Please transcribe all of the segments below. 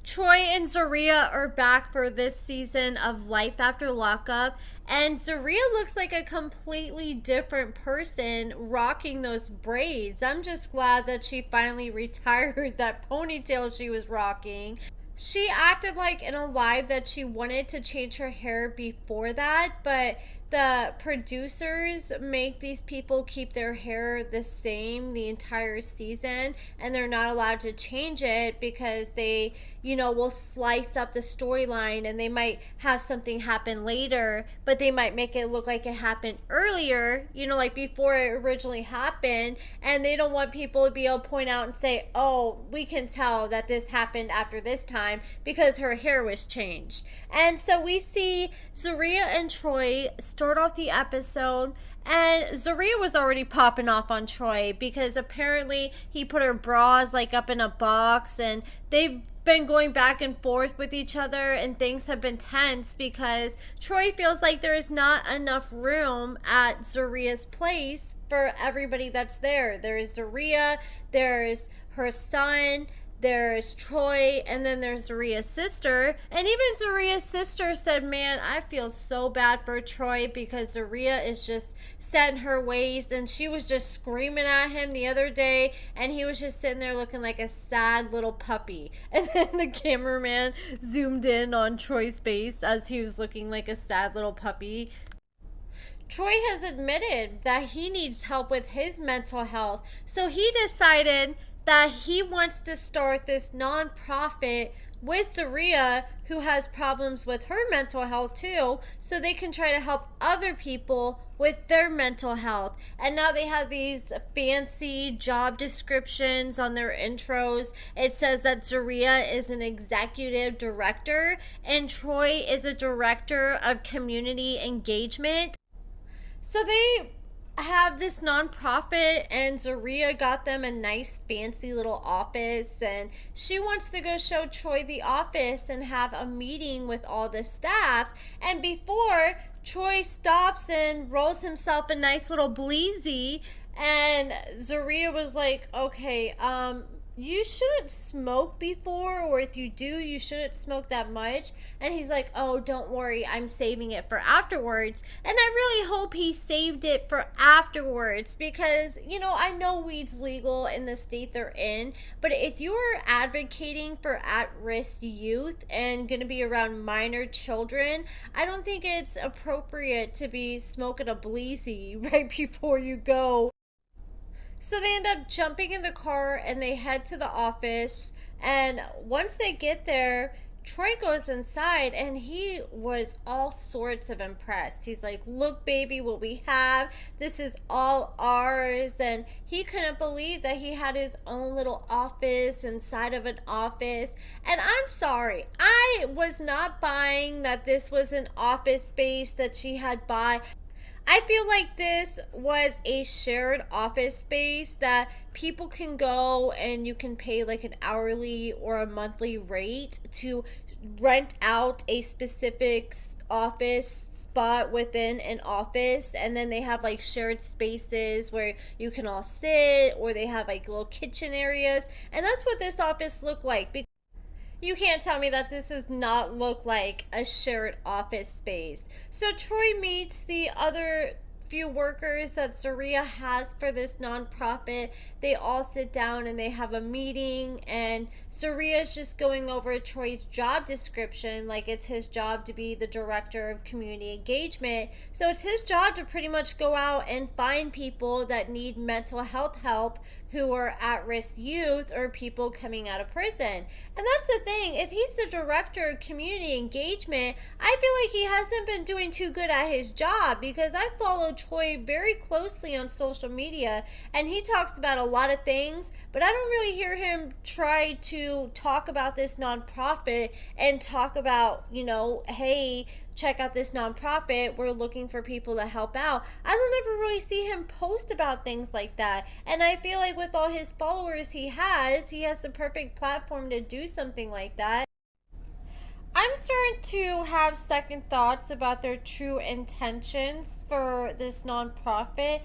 Troy and Zeruiah are back for this season of Life After Lockup, and Zeruiah looks like a completely different person rocking those braids. I'm just glad that she finally retired that ponytail she was rocking. She acted like in a live that she wanted to change her hair before that, but the producers make these people keep their hair the same the entire season, and they're not allowed to change it because they, will slice up the storyline, and they might have something happen later, but they might make it look like it happened earlier, like before it originally happened, and they don't want people to be able to point out and say, oh, we can tell that this happened after this time because her hair was changed. And so we see Zeruiah and Troy start off the episode, and Zeruiah was already popping off on Troy because apparently he put her bras like up in a box, and they've been going back and forth with each other, and things have been tense because Troy feels like there is not enough room at Zeruiah's place for everybody that's there. There is Zeruiah, there's her son, there's Troy, and then there's Zeruiah's sister. And even Zeruiah's sister said, man, I feel so bad for Troy because Zeruiah is just set in her ways, and she was just screaming at him the other day, and he was just sitting there looking like a sad little puppy. And then the cameraman zoomed in on Troy's face as he was looking like a sad little puppy. Troy has admitted that he needs help with his mental health, so he decided that he wants to start this nonprofit with Zeruiah, who has problems with her mental health too, so they can try to help other people with their mental health. And now they have these fancy job descriptions on their intros. It says that Zeruiah is an executive director and Troy is a director of community engagement. So they have this nonprofit, and Zeruiah got them a nice fancy little office, and she wants to go show Troy the office and have a meeting with all the staff. And before, Troy stops and rolls himself a nice little bleezy, and Zeruiah was like, okay, you shouldn't smoke before, or if you do, you shouldn't smoke that much. And he's like, oh, don't worry, I'm saving it for afterwards. And I really hope he saved it for afterwards because, I know weed's legal in the state they're in, but if you are advocating for at-risk youth and going to be around minor children, I don't think it's appropriate to be smoking a bleezy right before you go. So they end up jumping in the car and they head to the office. And once they get there, Troy goes inside and he was all sorts of impressed. He's like, look, baby, what we have. This is all ours. And he couldn't believe that he had his own little office inside of an office. And I'm sorry, I was not buying that this was an office space that she had bought. I feel like this was a shared office space that people can go and you can pay like an hourly or a monthly rate to rent out a specific office spot within an office, and then they have like shared spaces where you can all sit, or they have like little kitchen areas, and that's what this office looked like. You can't tell me that this does not look like a shared office space. So Troy meets the other few workers that Zeruiah has for this nonprofit. They all sit down and they have a meeting, and Zeruiah is just going over Troy's job description, like it's his job to be the director of community engagement. So it's his job to pretty much go out and find people that need mental health help, who are at-risk youth or people coming out of prison. And that's the thing, if he's the director of community engagement, I feel like he hasn't been doing too good at his job, because I follow Troy very closely on social media and he talks about a lot of things, but I don't really hear him try to talk about this nonprofit and talk about, hey, check out this nonprofit, we're looking for people to help out. I don't ever really see him post about things like that, and I feel like with all his followers he has the perfect platform to do something like that. I'm starting to have second thoughts about their true intentions for this nonprofit.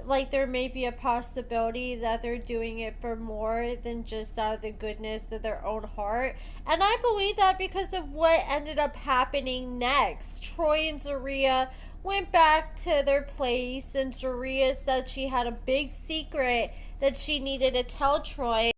Like, there may be a possibility that they're doing it for more than just out of the goodness of their own heart. And I believe that because of what ended up happening next. Troy and Zeruiah went back to their place, and Zeruiah said she had a big secret that she needed to tell Troy.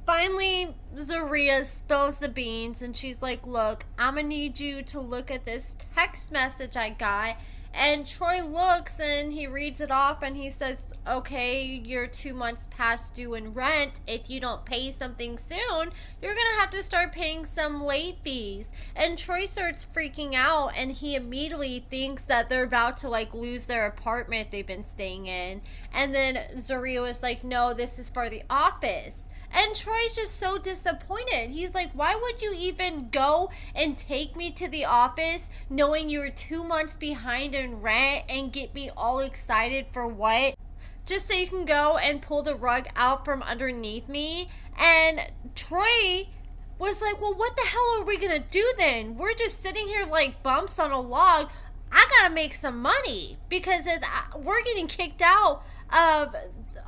Finally, Zeruiah spills the beans and she's like, look, I'm gonna need you to look at this text message I got. And Troy looks and he reads it off and he says, okay, you're 2 months past due in rent. If you don't pay something soon, you're gonna have to start paying some late fees. And Troy starts freaking out and he immediately thinks that they're about to like lose their apartment they've been staying in. And then Zeruiah was like, no, this is for the office. And Troy's just so disappointed. He's like, why would you even go and take me to the office knowing you were 2 months behind in rent and get me all excited for what? Just so you can go and pull the rug out from underneath me? And Troy was like, well, what the hell are we gonna do then? We're just sitting here like bumps on a log. I gotta make some money because if we're getting kicked out of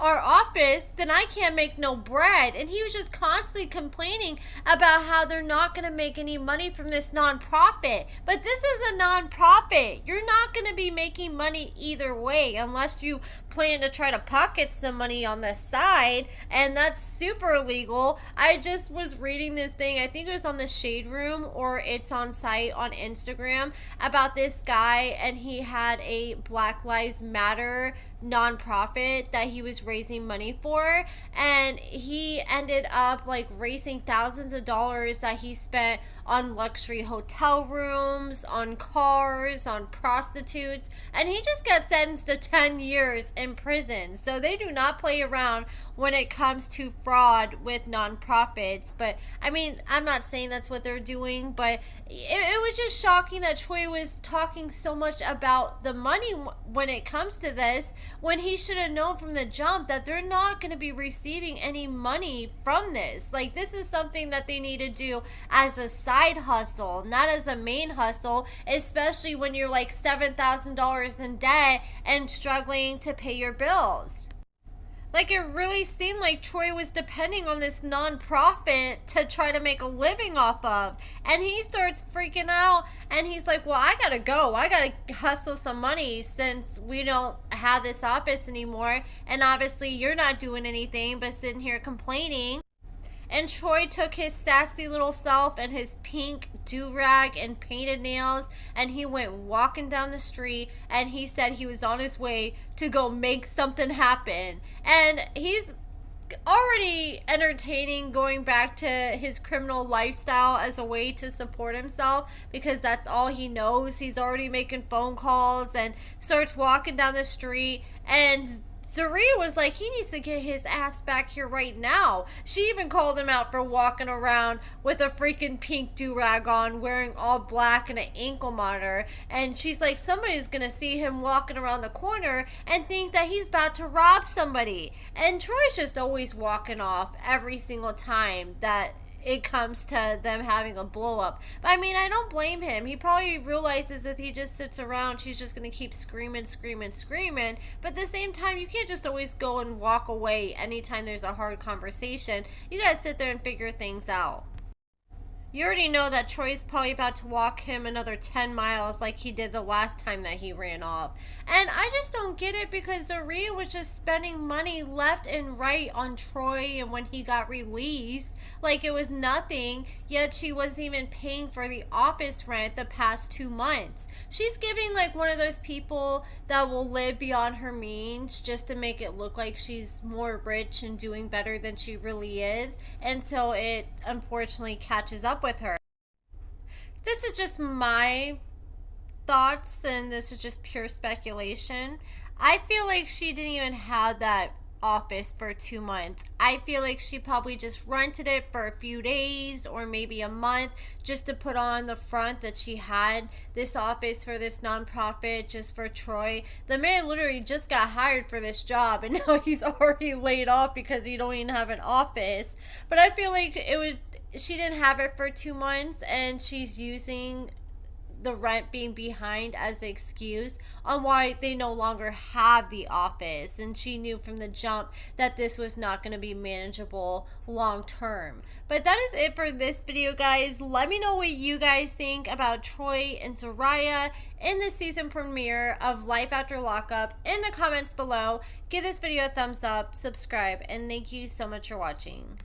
our office, then I can't make no bread. And he was just constantly complaining about how they're not going to make any money from this nonprofit. But this is a nonprofit. You're not going to be making money either way unless you plan to try to pocket some money on the side, and that's super illegal. I just was reading this thing, I think it was on the Shade Room or it's on site on Instagram, about this guy, and he had a Black Lives Matter nonprofit that he was raising money for, and he ended up like raising thousands of dollars that he spent on luxury hotel rooms, on cars, on prostitutes, and he just got sentenced to 10 years in prison. So they do not play around when it comes to fraud with nonprofits. But I mean, I'm not saying that's what they're doing, but it was just shocking that Troy was talking so much about the money when it comes to this, when he should have known from the jump that they're not going to be receiving any money from this. Like, this is something that they need to do as a side hustle, not as a main hustle, especially when you're like $7,000 in debt and struggling to pay your bills. Like, it really seemed like Troy was depending on this nonprofit to try to make a living off of. And he starts freaking out and he's like, well, I gotta go. I gotta hustle some money since we don't have this office anymore. And obviously you're not doing anything but sitting here complaining. And Troy took his sassy little self and his pink do-rag and painted nails, and he went walking down the street, and he said he was on his way to go make something happen. And he's already entertaining going back to his criminal lifestyle as a way to support himself, because that's all he knows. He's already making phone calls and starts walking down the street, and Zeruiah was like, he needs to get his ass back here right now. She even called him out for walking around with a freaking pink do-rag on, wearing all black and an ankle monitor. And she's like, somebody's gonna see him walking around the corner and think that he's about to rob somebody. And Troy's just always walking off every single time that it comes to them having a blow up. But I mean, I don't blame him. He probably realizes if he just sits around, she's just going to keep screaming. But at the same time, you can't just always go and walk away anytime there's a hard conversation. You got to sit there and figure things out. You already know that Troy's probably about to walk him another 10 miles like he did the last time that he ran off. And I just don't get it, because Zeruiah was just spending money left and right on Troy, and when he got released, like it was nothing, yet she wasn't even paying for the office rent the past 2 months. She's giving like one of those people that will live beyond her means just to make it look like she's more rich and doing better than she really is, until it unfortunately catches up with her. This is just my thoughts, and this is just pure speculation. I feel like she didn't even have that office for 2 months. I feel like she probably just rented it for a few days or maybe a month just to put on the front that she had this office for this nonprofit just for Troy. The man literally just got hired for this job, and now he's already laid off because he don't even have an office. But I feel like she didn't have it for 2 months, and she's using the rent being behind as the excuse on why they no longer have the office. And she knew from the jump that this was not going to be manageable long term. But that is it for this video, guys. Let me know what you guys think about Troy and Zeruiah in the season premiere of Life After Lockup in the comments below. Give this video a thumbs up, subscribe, and thank you so much for watching.